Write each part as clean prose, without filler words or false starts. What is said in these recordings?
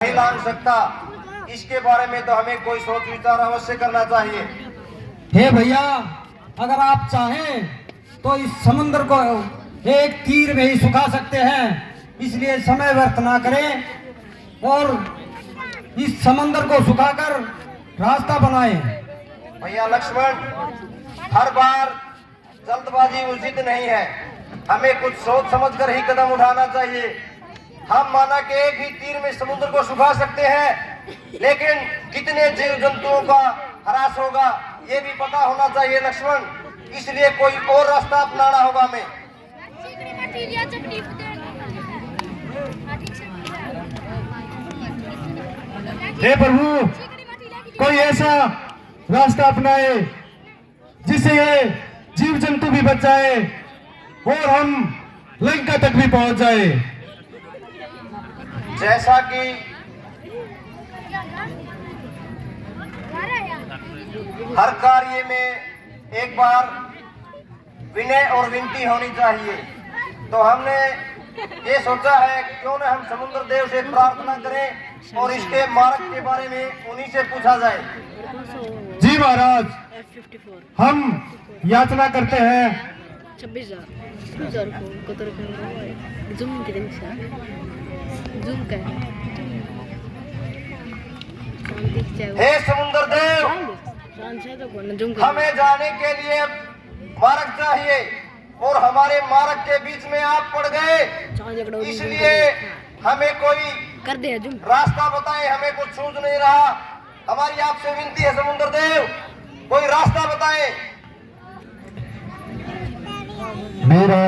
नहीं लांग सकता। इसके बारे में तो हमें कोई सोच विचार अवश्य करना चाहिए। हे भैया, अगर आप चाहें तो इस समुद्र को एक तीर में ही सुखा सकते हैं, इसलिए समय व्यर्थ ना करें और इस समुद्र को सुखाकर रास्ता बनाएं। भैया लक्ष्मण, हर बार जल्दबाजी उचित नहीं है। हमें कुछ सोच समझकर ही कदम उठाना चाहिए। हम माना कि एक ही तीर में समुद्र को सुखा सकते हैं, लेकिन कितने जीव जंतुओं का ह्रास होगा ये भी पता होना चाहिए लक्ष्मण। इसलिए कोई और रास्ता अपनाना होगा हमें। हे प्रभु, कोई ऐसा रास्ता अपनाए जिससे ये जीव जंतु भी बच जाए और हम लंका तक भी पहुंच जाए। जैसा कि हर कार्य में एक बार विनय और विनती होनी चाहिए, तो हमने ये सोचा है क्यों न हम समुद्र देव से प्रार्थना करें और इसके मार्ग के बारे में उन्हीं से पूछा जाए। जी महाराज, हम याचना करते हैं। 26,000 zoom kita bisa zoom kan cantik cewek हे समुद्र देव, saya तो बोलना zoom कर हमें जाने के लिए मार्ग चाहिए और हमारे मार्ग के बीच में आप पड़ गए, इसलिए हमें कोई कर दे zoom रास्ता बताएं। हमें कुछ सूझ नहीं रहा। हमारी आपसे विनती है समुद्र देव, कोई रास्ता बताएं। मेरा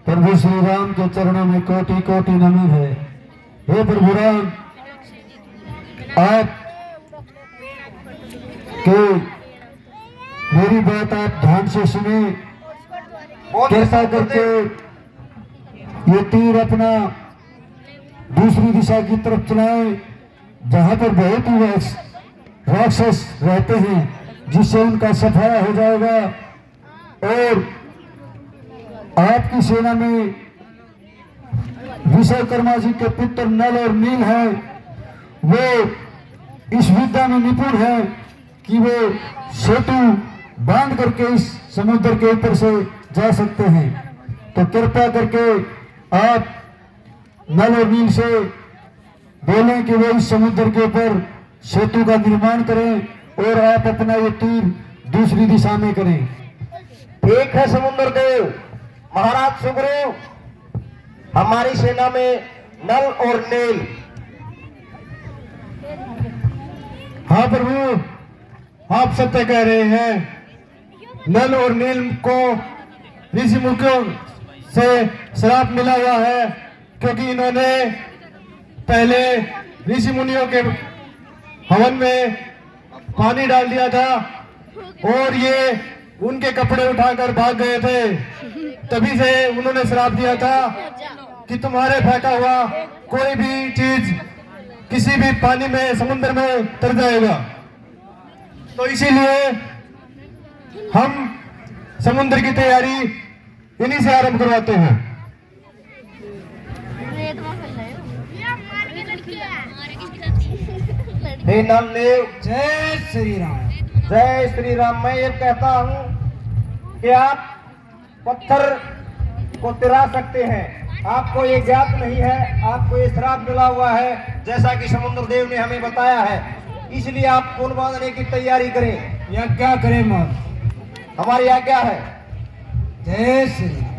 प्रभु श्री राम के चरणों में कोटि कोटि नमन है। हे प्रभु राम, आप के मेरी बात आप ध्यान से सुने। कृपा करके ये तीर अपना दूसरी दिशा की तरफ चलाएं, जहां पर बहुत ही राक्षस रहते हैं, जिससे उनका सफाया हो जाएगा। और आपकी सेना में विश्वकर्मा जी के पुत्र नल और नील हैं। वो इस विद्या में निपुण है कि वो सेतु बांध करके इस समुद्र के ऊपर से जा सकते हैं। तो कृपया करके आप नल और नील से बोलें कि वो इस समुद्र के ऊपर सेतु का निर्माण करें और आप अपना ये तीर दूसरी दिशा में करें। ठीक है समुद्र देव। महाराज सुग्रीव, हमारी सेना में नल और नील। हाँ प्रभु, आप सत्य कह रहे हैं। नल और नील को ऋषि मुनियों से श्राप मिला हुआ है, क्योंकि इन्होंने पहले ऋषि मुनियों के हवन में पानी डाल दिया था और ये उनके कपड़े उठाकर भाग गए थे। तभी से उन्होंने श्राप दिया था कि तुम्हारे फेंका हुआ कोई भी चीज किसी भी पानी में, समुद्र में तर जाएगा। तो इसीलिए हम समुद्र की तैयारी इन्हीं से आरंभ करवाते हैं। हे नल देव, जय श्री राम। जय श्री राम। मैं ये कहता हूँ कि आप पत्थर को तिरा सकते हैं। आपको ये ज्ञात नहीं है, आपको ये श्राप मिला हुआ है जैसा कि समुद्र देव ने हमें बताया है। इसलिए आप पुल बांधने की तैयारी करें। यज्ञ करें मत। हमारी आज्ञा है। जय श्री राम।